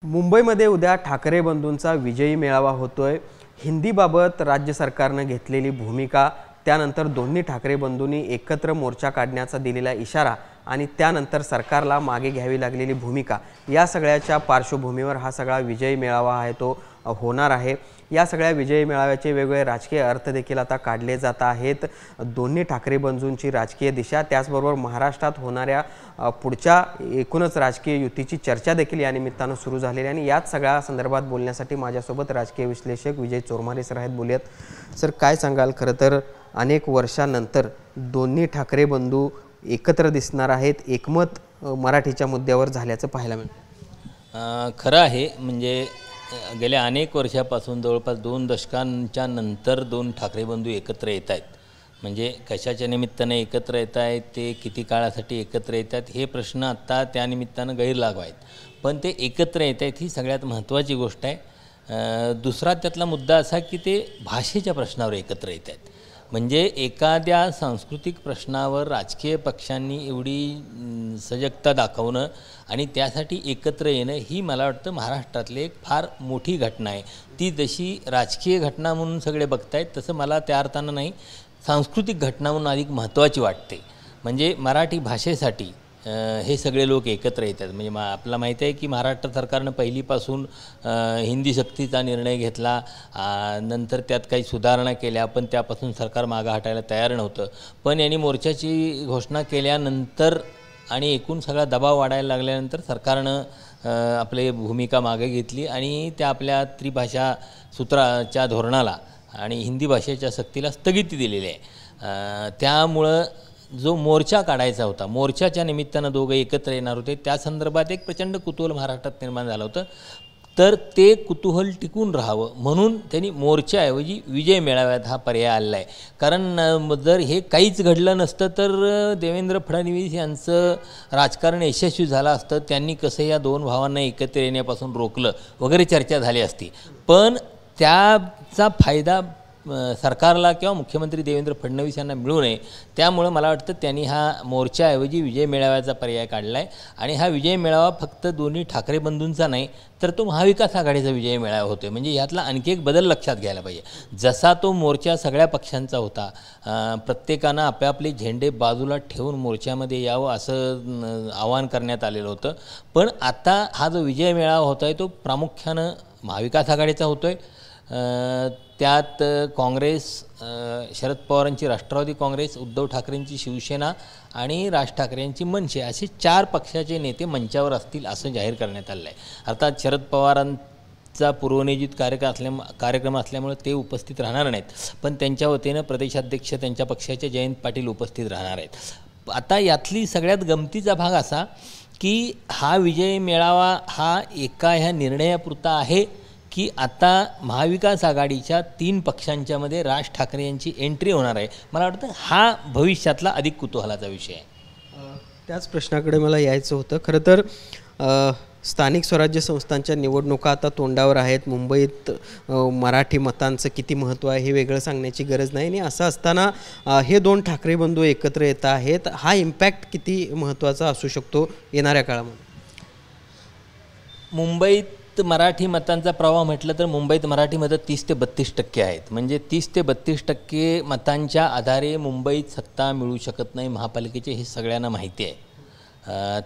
मुंबईमध्ये उद्या ठाकरे बंधूंचा विजयी मेळावा होतोय। हिंदीबाबत राज्य सरकारने घेतलेली भूमिका, त्यानंतर दोन्ही ठाकरे बंधूंनी एकत्र मोर्चा काढण्याचा दिलेला इशारा आणि त्यानंतर सरकारला मागे घ्यावी लागलेली भूमिका, या सगळ्याच्या पार्श्वभूमीवर हा सगळा विजयी मेळावा आहे तो होणार आहे। या सगळ्या विजयी मेळाव्याचे वेगवेगळे राजकीय अर्थ देखील आता काढले जात आहेत। दोन्ही ठाकरे बंधूंची राजकीय दिशा, त्याचबरोबर महाराष्ट्रात होणाऱ्या पुढच्या एकूणच राजकीय युतीची चर्चा देखील या निमित्ताने सुरू झालेली आहे। आणि याच सगळ्या संदर्भात बोलण्यासाठी माझ्यासोबत राजकीय विश्लेषक विजय चोरमारे सर आहेत। बोलूयात सर, काय सांगाल? खरं तर अनेक वर्षांनंतर दोन्ही ठाकरे बंधू एकत्र दिसणार आहेत, एकमत मराठीच्या मुद्द्यावर झाल्याचं पाहायला मिळतं। खरं आहे, म्हणजे गेल्या अनेक वर्षापासून जवळपास 2 दशकांच्या नंतर दोन ठाकरे बंधू एकत्र येत आहेत। म्हणजे कशाच्या निमित्ताने एकत्र येत आहेत, ते किती काळासाठी एकत्र येतात हे प्रश्न आत्ता त्या निमित्तानं गैरलागू आहेत, पण ते एकत्र येत आहेत ही सगळ्यात महत्त्वाची गोष्ट आहे। दुसरा त्यातला मुद्दा असा की ते भाषेच्या प्रश्नावर एकत्र येत आहेत। म्हणजे एखाद्या सांस्कृतिक प्रश्नावर राजकीय पक्षांनी एवढी सजगता दाखवणं आणि त्यासाठी एकत्र येणं ही मला वाटतं महाराष्ट्रातली एक फार मोठी घटना आहे। ती जशी राजकीय घटना म्हणून सगळे बघतायत, तसं मला त्या अर्थानं नाही, सांस्कृतिक घटना म्हणून अधिक महत्त्वाची वाटते। म्हणजे मराठी भाषेसाठी हे सगळे लोक एकत्र येतात। म्हणजे आपल्याला माहिती आहे की महाराष्ट्र सरकारनं पहिलीपासून हिंदी सक्तीचा निर्णय घेतला, नंतर त्यात काही सुधारणा केल्या, पण त्यापासून सरकार मागं हटायला तयार नव्हतं। पण यांनी मोर्चाची घोषणा केल्यानंतर आणि एकूण सगळा दबाव वाढायला लागल्यानंतर सरकारनं आपली भूमिका मागे घेतली आणि त्या आपल्या त्रिभाषा सूत्राच्या धोरणाला आणि हिंदी भाषेच्या सक्तीला स्थगिती दिलेली आहे। त्यामुळं जो मोर्चा काढायचा होता, मोर्चाच्या निमित्तानं दोघं एकत्र येणार होते, त्या संदर्भात एक प्रचंड कुतूहल महाराष्ट्रात निर्माण झालं होतं। तर ते कुतूहल टिकून राहावं म्हणून त्यांनी मोर्चाऐवजी विजय मेळाव्यात हा पर्याय आलेला आहे। कारण जर हे काहीच घडलं नसतं तर देवेंद्र फडणवीस यांचं राजकारण यशस्वी झालं असतं, त्यांनी कसं या 2 भावांना एकत्र येण्यापासून रोखलं वगैरे चर्चा झाली असती। पण त्याचा फायदा सरकारला किंवा मुख्यमंत्री देवेंद्र फडणवीस यांना मिळू नये, त्यामुळे मला वाटतं त्यांनी हा मोर्चाऐवजी विजय मेळाव्याचा पर्याय काढला आहे। आणि हा विजय मेळावा फक्त दोन्ही ठाकरे बंधूंचा नाही, तर तो महाविकास आघाडीचा विजय मेळावा होतो। म्हणजे यातला आणखी एक बदल लक्षात घ्यायला पाहिजे। जसा तो मोर्चा सगळ्या पक्षांचा होता, प्रत्येकानं आपापले झेंडे बाजूला ठेवून मोर्चामध्ये यावं असं आवाहन करण्यात आलेलं होतं, पण आता हा जो विजय मेळावा होतो आहे तो प्रामुख्यानं महाविकास आघाडीचा होतो आहे। त्यात काँग्रेस, शरद पवारांची राष्ट्रवादी काँग्रेस, उद्धव ठाकरेंची शिवसेना आणि राज ठाकरेंची मनसे असे 4 पक्षाचे नेते मंचावर असतील असं जाहीर करण्यात आलं आहे। अर्थात शरद पवारांचा पूर्वनियोजित कार्यक्रम असल्यामुळे ते उपस्थित राहणार नाहीत, पण त्यांच्या वतीनं प्रदेशाध्यक्ष त्यांच्या पक्षाचे जयंत पाटील उपस्थित राहणार आहेत। आता यातली सगळ्यात गमतीचा भाग असा की हा विजय मेळावा हा एका ह्या निर्णयापुरता आहे की आता महाविकास आघाडीच्या 3 पक्षांच्यामध्ये राज ठाकरे यांची एंट्री होणार आहे। मला वाटतं हा भविष्यातला अधिक कुतूहलाचा विषय आहे। त्याच प्रश्नाकडे मला यायचं होतं। खरं तर स्थानिक स्वराज्य संस्थांच्या निवडणुका आता तोंडावर आहेत। मुंबईत मराठी मतांचं किती महत्त्व आहे हे वेगळं सांगण्याची गरज नाही, आणि असं असताना हे 2 ठाकरे बंधू एकत्र येत आहेत, हा इम्पॅक्ट किती महत्त्वाचा असू शकतो येणाऱ्या काळामध्ये? मुंबईत मराठी मतांचा प्रवाह म्हटलं तर मुंबईत मराठी मतं 30 ते 32% आहेत। म्हणजे 30 ते 32% मतांच्या आधारे मुंबईत सत्ता मिळू शकत नाही महापालिकेचे, हे सगळ्यांना माहिती आहे।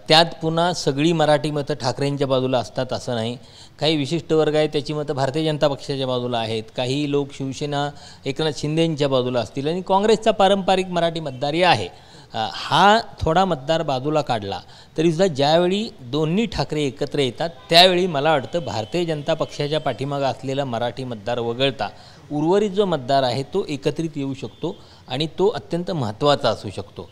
त्यात पुन्हा सगळी मराठी मतं ठाकरेंच्या बाजूला असतात असं नाही, काही विशिष्ट वर्ग आहे त्याची मतं भारतीय जनता पक्षाच्या बाजूला आहेत, काही लोक शिवसेना एकनाथ शिंदेंच्या बाजूला असतील, आणि काँग्रेसचा पारंपरिक मराठी मतदारी आहे। हा थोडा मतदार बाजूला काढला तरीसुद्धा ज्यावेळी दोन्ही ठाकरे एकत्र येतात त्यावेळी मला वाटतं भारतीय जनता पक्षाच्या पाठीमागं असलेला मराठी मतदार वगळता उर्वरित जो मतदार आहे तो एकत्रित येऊ शकतो आणि तो अत्यंत महत्त्वाचा असू शकतो।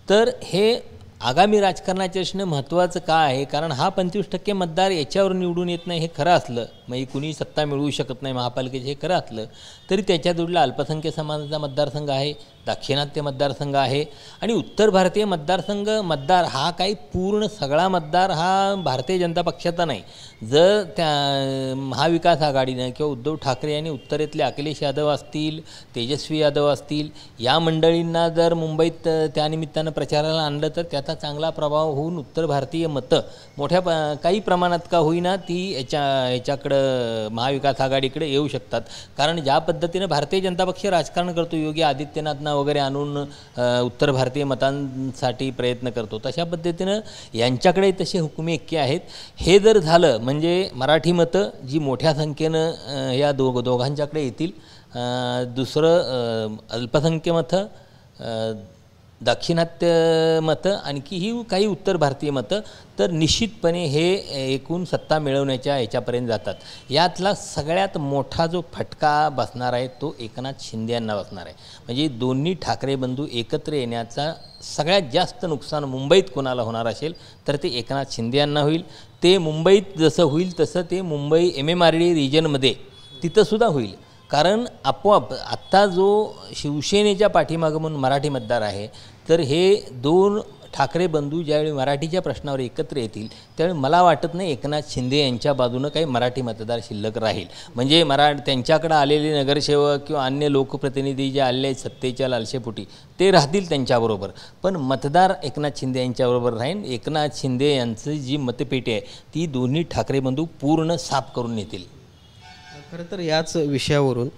तर हे आगामी राजकारणाच्या दृष्टीने महत्त्वाचं का आहे? कारण हा 25% मतदार याच्यावर निवडून येत नाही हे खरं असलं, म्हणजे कुणी सत्ता मिळवू शकत नाही महापालिकेचे हे खरं असलं, तरी त्याच्या जोडीला अल्पसंख्याक समाजाचा मतदारसंघ आहे, दाक्षिणात्य मतदारसंघ आहे आणि उत्तर भारतीय मतदार हा काही पूर्ण सगळा मतदार हा भारतीय जनता पक्षाचा नाही. जर त्या महाविकास आघाडीनं किंवा उद्धव ठाकरे यांनी उत्तरेतले अखिलेश यादव असतील, तेजस्वी यादव असतील या मंडळींना जर मुंबईत त्यानिमित्तानं प्रचाराला आणलं तर त्याचा चांगला प्रभाव होऊन उत्तर भारतीय मतं काही प्रमाणात का होईना ती याच्याकडं महाविकास आघाडीकडे येऊ शकतात. कारण ज्या पद्धतीनं भारतीय जनता पक्ष राजकारण करतो, योगी आदित्यनाथना वगैरे आणून उत्तर भारतीय मतांसाठी प्रयत्न करतो, तशा पद्धतीनं यांच्याकडे तसे हुकुमी एक्के आहेत. हे जर झालं म्हणजे मराठी मतं जी मोठ्या संख्येनं या दोघांच्याकडे येतील. दुसरं अल्पसंख्य मतं, दाक्षिणात्य मतं, आणखी ही काही उत्तर भारतीय मतं, तर निश्चितपणे हे एकूण सत्ता मिळवण्याच्या याच्यापर्यंत जातात. यातला सगळ्यात मोठा जो फटका बसणार आहे तो एकनाथ शिंदे यांना बसणार आहे. म्हणजे दोन्ही ठाकरे बंधू एकत्र येण्याचा सगळ्यात जास्त नुकसान मुंबईत कोणाला होणार असेल तर ते एकनाथ शिंदे यांना होईल. ते मुंबईत जसं होईल तसं ते मुंबई MMRD रिजनमध्ये तिथंसुद्धा होईल. कारण आपोआप आत्ता जो शिवसेनेच्या पाठीमागं म्हणून मराठी मतदार आहे, तर हे दोन ठाकरे बंधू ज्यावेळी मराठीच्या प्रश्नावर एकत्र येतील त्यावेळी मला वाटत नाही एकनाथ शिंदे यांच्या बाजूनं काही मराठी मतदार शिल्लक राहील. म्हणजे त्यांच्याकडं आलेले नगरसेवक किंवा अन्य लोकप्रतिनिधी जे आलेले आहेत सत्तेच्या लालसेपोटी ते राहतील त्यांच्याबरोबर, पण मतदार एकनाथ शिंदे यांच्याबरोबर राहील. एकनाथ शिंदे यांची जी मतपेटी आहे ती दोन्ही ठाकरे बंधू पूर्ण साफ करून येतील. खरं तर याच विषयावरून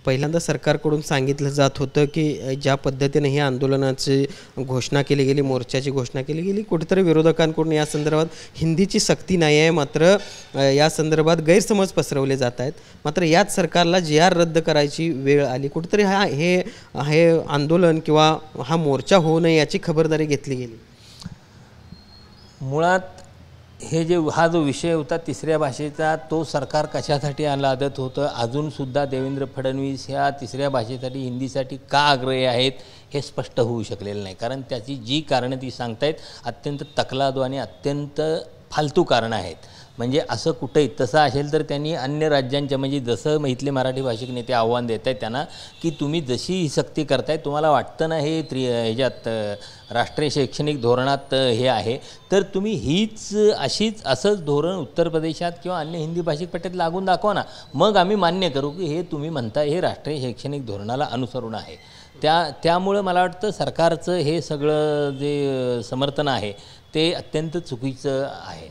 पहिल्यांदा सरकारकडून सांगितलं जात होतं की ज्या पद्धतीने ही आंदोलनाची घोषणा केली गेली, मोर्चाची घोषणा केली गेली, कुठेतरी विरोधकांकडून या संदर्भात हिंदीची सक्ती नाही आहे, मात्र या संदर्भात गैरसमज पसरवले जात आहेत. मात्र याच सरकारला GR रद्द करायची वेळ आली. कुठेतरी हे आंदोलन किंवा हा मोर्चा होऊ नये याची खबरदारी घेतली गेली. मुळात हा जो विषय होता तिसऱ्या भाषेचा, तो सरकार कशासाठी लादत होतं, अजूनसुद्धा देवेंद्र फडणवीस ह्या तिसऱ्या भाषेसाठी हिंदीसाठी का आग्रही आहेत हे स्पष्ट होऊ शकलेलं नाही. कारण त्याची जी कारणं ती सांगतायत अत्यंत तकलादू आणि अत्यंत फालतू कारणं आहेत. म्हणजे असं कुठंही तसं असेल तर त्यांनी अन्य राज्यांच्या म्हणजे जसं इथले मराठी भाषिक नेते आव्हान देत आहेत त्यांना की तुम्ही जशी ही सक्ती करताय, तुम्हाला वाटतं ना हे ह्याच्यात राष्ट्रीय शैक्षणिक धोरणात हे आहे, तर तुम्ही असंच धोरण उत्तर प्रदेशात किंवा अन्य हिंदी भाषिक पट्ट्यात लागून दाखवा ना, मग आम्ही मान्य करू की हे तुम्ही म्हणताय हे राष्ट्रीय शैक्षणिक धोरणाला अनुसरून आहे. त्यामुळं मला वाटतं सरकारचं हे सगळं जे समर्थन आहे ते अत्यंत चुकीचं आहे.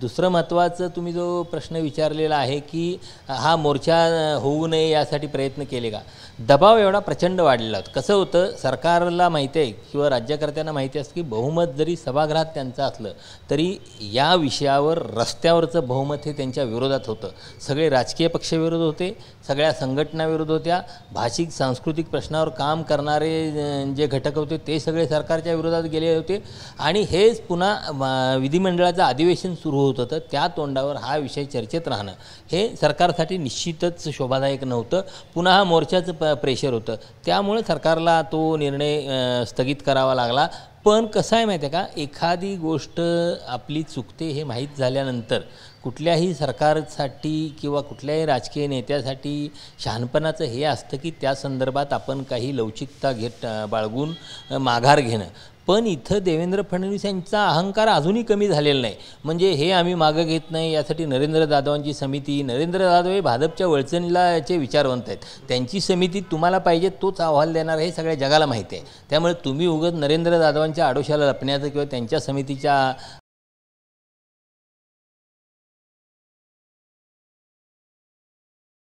दुसरं महत्त्वाचं तुम्ही जो प्रश्न विचारलेला आहे की हा मोर्चा होऊ नये यासाठी प्रयत्न केले का, दबाव एवढा प्रचंड वाढलेला होता. कसं होतं, सरकारला माहिती आहे किंवा राज्यकर्त्यांना माहिती असतं की बहुमत जरी सभागृहात त्यांचं असलं तरी या विषयावर रस्त्यावरचं बहुमत हे त्यांच्या विरोधात होतं. सगळे राजकीय पक्ष विरोध होते, सगळ्या संघटना विरोध होत्या, भाषिक सांस्कृतिक प्रश्नावर काम करणारे जे घटक होते ते सगळे सरकारच्या विरोधात गेले होते. आणि हेच पुन्हा विधिमंडळाचं अधिवेशन सुरू होत होतं, त्या तोंडावर हा विषय चर्चेत राहणं हे सरकारसाठी निश्चितच शोभादायक नव्हतं. पुन्हा हा मोर्चाचं प्रेशर होतं, त्यामुळे सरकारला तो निर्णय स्थगित करावा लागला. पण कसं आहे माहिती आहे का, एखादी गोष्ट आपली चुकते हे माहीत झाल्यानंतर कुठल्याही सरकारसाठी किंवा कुठल्याही राजकीय नेत्यासाठी शहाणपणाचं हे असतं की त्या संदर्भात आपण काही लवचिकता बाळगून माघार घेणं. पण इथं देवेंद्र फडणवीस यांचा अहंकार अजूनही कमी झालेला नाही. म्हणजे हे आम्ही मागं घेत नाही यासाठी नरेंद्र जाधवांची समिती, नरेंद्र जाधव हे भाजपच्या वळचणीलाचे विचारवंत आहेत, त्यांची समिती तुम्हाला पाहिजे तोच अहवाल देणार हे सगळ्या जगाला माहिती आहे. त्यामुळे तुम्ही उगाच नरेंद्र जाधवांच्या आडोशाला लपण्याचं किंवा त्यांच्या समितीच्या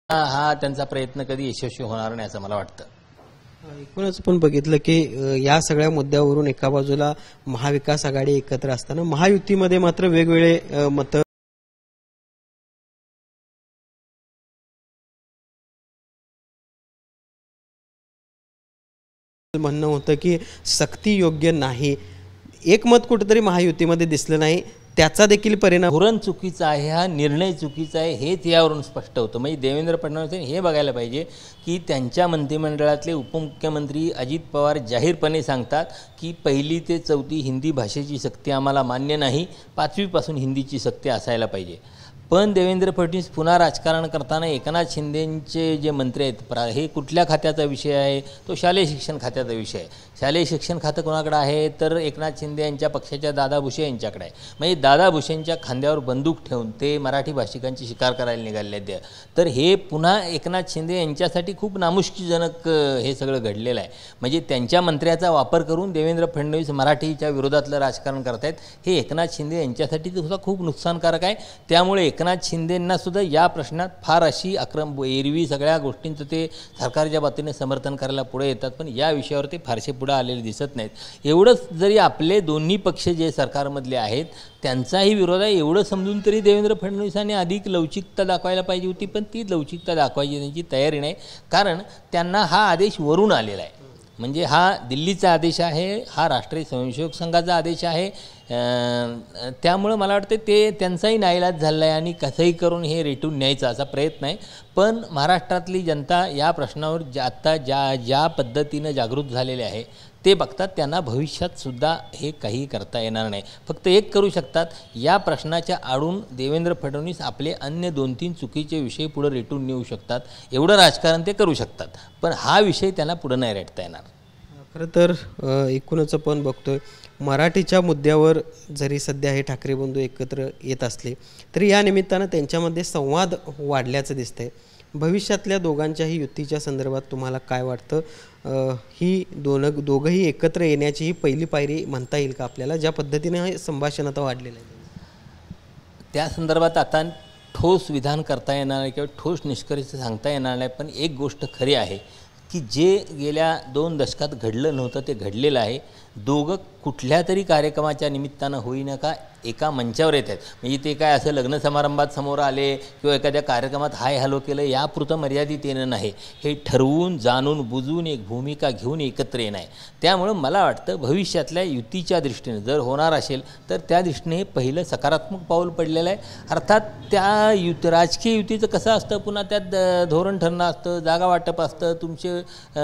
हा त्यांचा प्रयत्न कधी यशस्वी होणार नाही असं मला वाटतं. एकूणच पण बघितलं की या सगळ्या मुद्द्यावरून एका बाजूला महाविकास आघाडी एकत्र असताना महायुतीमध्ये मात्र वेगवेगळे मतं म्हणणं होतं की सक्ती योग्य नाही. एक मत कुठेतरी महायुतीमध्ये दिसलं नाही, त्याचा देखील परिणाम. धोरण चुकीचं आहे, हा निर्णय चुकीचा आहे हेच यावरून स्पष्ट होतं. म्हणजे देवेंद्र फडणवीस हे बघायला पाहिजे की त्यांच्या मंत्रिमंडळातले उपमुख्यमंत्री अजित पवार जाहीरपणे सांगतात की 1ली ते 4थी हिंदी भाषेची सक्ती आम्हाला मान्य नाही, 5वीपासून हिंदीची सक्ती असायला पाहिजे. पण देवेंद्र फडणवीस पुन्हा राजकारण करताना एकनाथ शिंदेंचे जे मंत्री आहेत हे कुठल्या खात्याचा विषय आहे, तो शालेय शिक्षण खात्याचा विषय आहे. शालेय शिक्षण खातं कोणाकडे आहे तर एकनाथ शिंदे यांच्या पक्षाच्या दादा भुसे यांच्याकडे आहे. म्हणजे दादा भुसेंच्या खांद्यावर बंदूक ठेवून ते मराठी भाषिकांची शिकार करायला निघाले आहेत. तर हे पुन्हा एकनाथ शिंदे यांच्यासाठी खूप नामुष्कीजनक हे सगळं घडलेलं आहे. म्हणजे त्यांच्या मंत्र्याचा वापर करून देवेंद्र फडणवीस मराठीच्या विरोधातलं राजकारण करत आहेत. हे एकनाथ शिंदे यांच्यासाठी सुद्धा खूप नुकसानकारक आहे. त्यामुळे एकनाथ शिंदेंना सुद्धा या प्रश्नात फार अशी एरवी सगळ्या गोष्टींचं ते सरकारच्या बाबतीने समर्थन करायला पुढे येतात, पण या विषयावर ते फारसे पुढे आलेले दिसत नाहीत. एवढंच जरी आपले दोन्ही पक्ष जे सरकारमधले आहेत त्यांचाही विरोध आहे एवढं समजून तरी देवेंद्र फडणवीसांनी अधिक लवचिकता दाखवायला पाहिजे होती, पण ती लवचिकता दाखवायची त्यांची तयारी नाही. कारण त्यांना हा आदेश वरून आलेला आहे. म्हणजे हा दिल्लीचा आदेश आहे, हा राष्ट्रीय स्वयंसेवक संघाचा आदेश आहे. त्यामुळं मला वाटतं ते त्यांचाही नाईलाज झाला आहे आणि कसंही करून हे रेटून न्यायचा असा प्रयत्न आहे. पण महाराष्ट्रातली जनता या प्रश्नावर आता ज्या पद्धतीनं जागृत झालेले आहे ते बघतात. त्यांना भविष्यात सुद्धा हे काही करता येणार नाही. फक्त एक करू शकतात, या प्रश्नाच्या आडून देवेंद्र फडणवीस आपले अन्य 2-3 चुकीचे विषय पुढे रेटून नेऊ शकतात. एवढं राजकारण ते करू शकतात, पण हा विषय त्यांना पुढे नाही रेटता येणार. खरं तर एकूणच आपण बघतोय मराठीच्या मुद्द्यावर जरी सध्या हे ठाकरे बंधू एकत्र येत असले तरी या निमित्तानं त्यांच्यामध्ये संवाद वाढल्याचं दिसतंय. भविष्यातल्या दोघांच्याही युतीच्या संदर्भात तुम्हाला काय वाटतं? ही दोघंही एकत्र येण्याची ही पहिली पायरी म्हणता येईल का आपल्याला, ज्या पद्धतीने हे संभाषण आता वाढलेलं आहे? त्या संदर्भात आता ठोस विधान करता येणार नाही किंवा ठोस निष्कर्ष सांगता येणार नाही. पण एक गोष्ट खरी आहे की जे गेल्या 2 दशकात घडलं नव्हतं ते घडलेलं आहे. दोघं कुठल्या तरी कार्यक्रमाच्या निमित्तानं होईना का एका मंचावर येत आहेत. म्हणजे ते काय असं लग्न समारंभात समोर आले किंवा एखाद्या कार्यक्रमात हाय हॅलो केलं यापुरतं मर्यादित येणं नाही. हे ठरवून जाणून बुजून एक भूमिका घेऊन एकत्र येणं आहे. त्यामुळं मला वाटतं भविष्यातल्या युतीच्या दृष्टीने जर होणार असेल तर त्या दृष्टीने हे पहिलं सकारात्मक पाऊल पडलेलं आहे. अर्थात त्या राजकीय युतीचं कसं असतं, पुन्हा त्यात धोरण ठरणं असतं, जागा वाटप असतं, तुमचे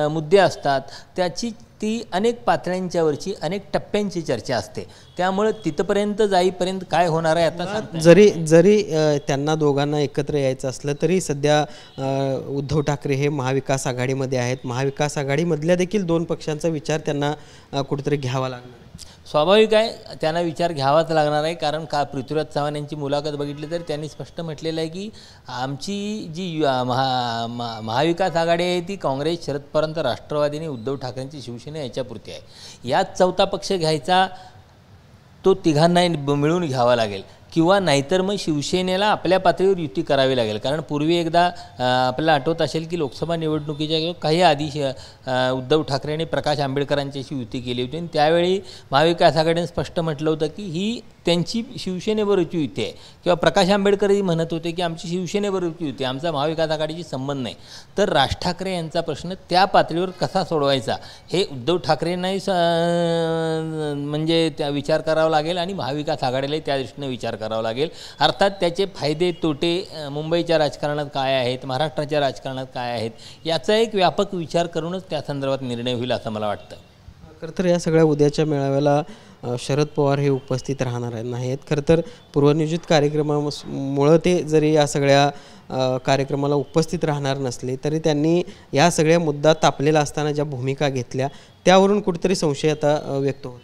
मुद्दे असतात, त्याची ती अनेक पातळ्यांच्यावरची अनेक टप्प्यांची चर्चा असते. त्यामुळे तिथपर्यंत जाईपर्यंत काय होणार आहे आता जरी त्यांना दोघांना एकत्र यायचं असलं तरी सध्या उद्धव ठाकरे हे महाविकास आघाडीमध्ये आहेत. महाविकास आघाडीमधल्या देखील 2 पक्षांचा विचार त्यांना कुठेतरी घ्यावा लागणार. स्वाभाविक आहे, त्यांना विचार घ्यावाच लागणार आहे. कारण पृथ्वीराज चव्हाण यांची मुलाखत बघितली तर त्यांनी स्पष्ट म्हटलेलं आहे की आमची जी महाविकास आघाडी आहे ती काँग्रेस, शरद पवार, राष्ट्रवादी आणि उद्धव ठाकरेंची शिवसेना याच्यापुरती आहे. यात चौथा पक्ष घ्यायचा तो तिघांना मिळून घ्यावा लागेल किंवा नाहीतर मग शिवसेनेला आपल्या पातळीवर युती करावी लागेल. कारण पूर्वी एकदा आपल्याला आठवत असेल की लोकसभा निवडणुकीच्या काही आधी उद्धव ठाकरे आणि प्रकाश आंबेडकरांच्याशी युती केली होती आणि त्यावेळी महाविकास आघाडीने स्पष्ट म्हटलं होतं की ही त्यांची शिवसेनेबरोबरची युती आहे किंवा प्रकाश आंबेडकरही म्हणत होते की आमची शिवसेनेबरोबरची युती, आमचा महाविकास आघाडीशी संबंध नाही. तर राज ठाकरे यांचा प्रश्न त्या पातळीवर कसा सोडवायचा हे उद्धव ठाकरेंनाही म्हणजे त्या विचार करावा लागेल आणि महाविकास आघाडीलाही त्या दृष्टीने विचार करावा लागेल. अर्थात त्याचे फायदे तोटे मुंबईच्या राजकारणात काय आहेत, महाराष्ट्राच्या राजकारणात काय आहेत याचा एक व्यापक विचार करूनच त्या संदर्भात निर्णय होईल असं मला वाटतं. खरं तर या सगळ्या उद्याच्या मेळाव्याला शरद पवार हे उपस्थित राहणार नाहीत. खरं तर पूर्वनियोजित कार्यक्रमामुळं ते जरी या सगळ्या कार्यक्रमाला उपस्थित राहणार नसले तरी त्यांनी या सगळ्या मुद्दा तापलेला असताना ज्या भूमिका घेतल्या त्यावरून कुठेतरी संशय आता व्यक्त होतो.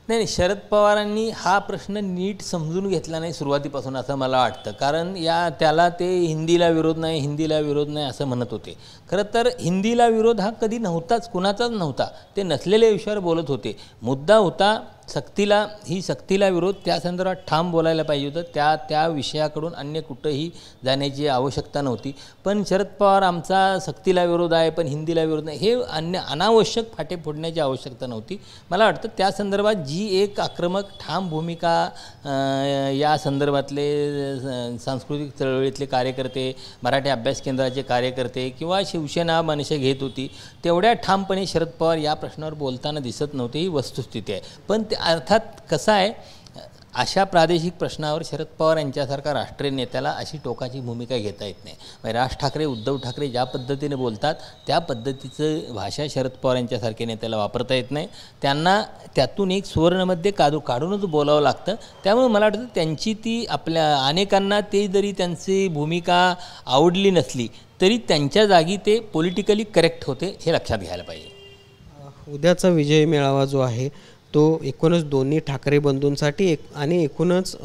नाही, शरद पवारांनी हा प्रश्न नीट समजून घेतला नाही सुरुवातीपासून असं मला वाटतं. कारण त्याला ते हिंदीला विरोध नाही असं म्हणत होते. खरं तर हिंदीला विरोध हा कधी नव्हताच, कुणाचाच नव्हता. ते नसलेल्या विषयावर बोलत होते. मुद्दा होता सक्तीला विरोध. त्या संदर्भात ठाम बोलायला पाहिजे होतं. त्या विषयाकडून अन्य कुठंही जाण्याची आवश्यकता नव्हती. पण शरद पवार आमचा सक्तीला विरोध आहे पण हिंदीला विरोध नाही हे अनावश्यक फाटे फोडण्याची आवश्यकता नव्हती. मला वाटतं त्या संदर्भात जी एक आक्रमक ठाम भूमिका या संदर्भातले सांस्कृतिक चळवळीतले कार्यकर्ते, मराठी अभ्यास केंद्राचे कार्यकर्ते किंवा शिवसेना मनसे घेत होती तेवढ्या ठामपणे शरद पवार या प्रश्नावर बोलताना दिसत नव्हते. ही वस्तुस्थिती आहे. पण अर्थात कसं आहे, अशा प्रादेशिक प्रश्नावर शरद पवार यांच्यासारखा राष्ट्रीय नेत्याला अशी टोकाची भूमिका घेता येत नाही. म्हणजे राज ठाकरे उद्धव ठाकरे ज्या पद्धतीने बोलतात त्या पद्धतीचं भाषा शरद पवार यांच्यासारख्या नेत्याला वापरता येत नाही. त्यांना त्यातून एक सुवर्णमध्ये काढूनच बोलावं लागतं. त्यामुळे मला वाटतं त्यांची ती आपल्या अनेकांना ते जरी त्यांची भूमिका आवडली नसली तरी त्यांच्या जागी ते पॉलिटिकली करेक्ट होते हे लक्षात घ्यायला पाहिजे. उद्याचा विजय मेळावा जो आहे तो एकूणच दोन्ही ठाकरे बंधूंसाठी आणि एकूणच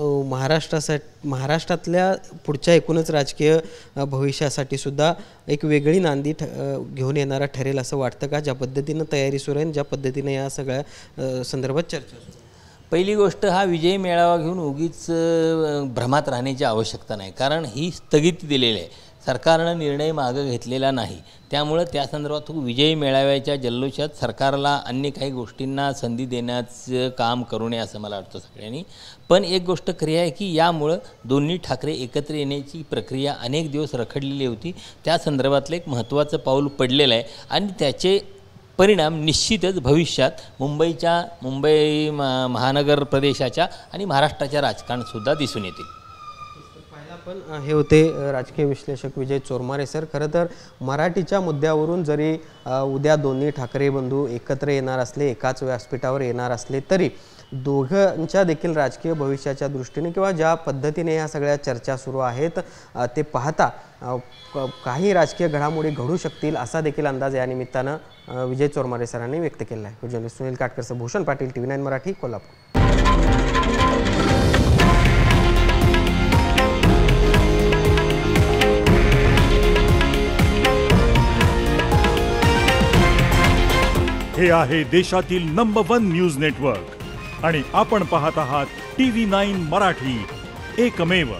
महाराष्ट्रातल्या पुढच्या एकूणच राजकीय भविष्यासाठी सुद्धा एक वेगळी नांदी घेऊन येणारा ठरेल असं वाटतं का? ज्या पद्धतीनं तयारी सुरू आहे, ज्या पद्धतीने या सगळ्या संदर्भात चर्चा सुरू आहे. पहिली गोष्ट, हा विजय मेळावा घेऊन उगीच भ्रमात राहण्याची आवश्यकता नाही. कारण ही स्थगिती दिलेली आहे, सरकारनं निर्णय मागं घेतलेला नाही. त्यामुळं त्या संदर्भात विजय मेळाव्याच्या जल्लोषात सरकारला अन्य काही गोष्टींना संधी देण्याचं काम करू नये असं मला वाटतं सगळ्यांनी. पण एक गोष्ट खरी आहे की यामुळं दोन्ही ठाकरे एकत्र येण्याची प्रक्रिया अनेक दिवस रखडलेली होती. त्या संदर्भातलं एक महत्त्वाचं पाऊल पडलेलं आहे आणि त्याचे परिणाम निश्चितच भविष्यात मुंबई महानगर प्रदेशाच्या आणि महाराष्ट्राच्या राजकारणातसुद्धा दिसून येतील. पण हे होते राजकीय विश्लेषक विजय चोरमारे सर. खरं तर मराठीच्या मुद्द्यावरून जरी उद्या दोन्ही ठाकरे बंधू एकत्र येणार असले, एकाच व्यासपीठावर येणार असले तरी दोघांच्या देखील राजकीय भविष्याच्या दृष्टीने किंवा ज्या पद्धतीने ह्या सगळ्या चर्चा सुरू आहेत ते पाहता काही राजकीय घडामोडी घडू शकतील असा देखील अंदाज या निमित्तानं विजय चोरमारे सरांनी व्यक्त केला आहे. जर्नलिस्ट सुनील काटकरसह भूषण पाटील, TV9 मराठी, कोल्हापूर. हे आहे देशातील नंबर 1 न्यूज नेटवर्क आणि आपण पाहत आहात TV9 मराठी, एकमेव.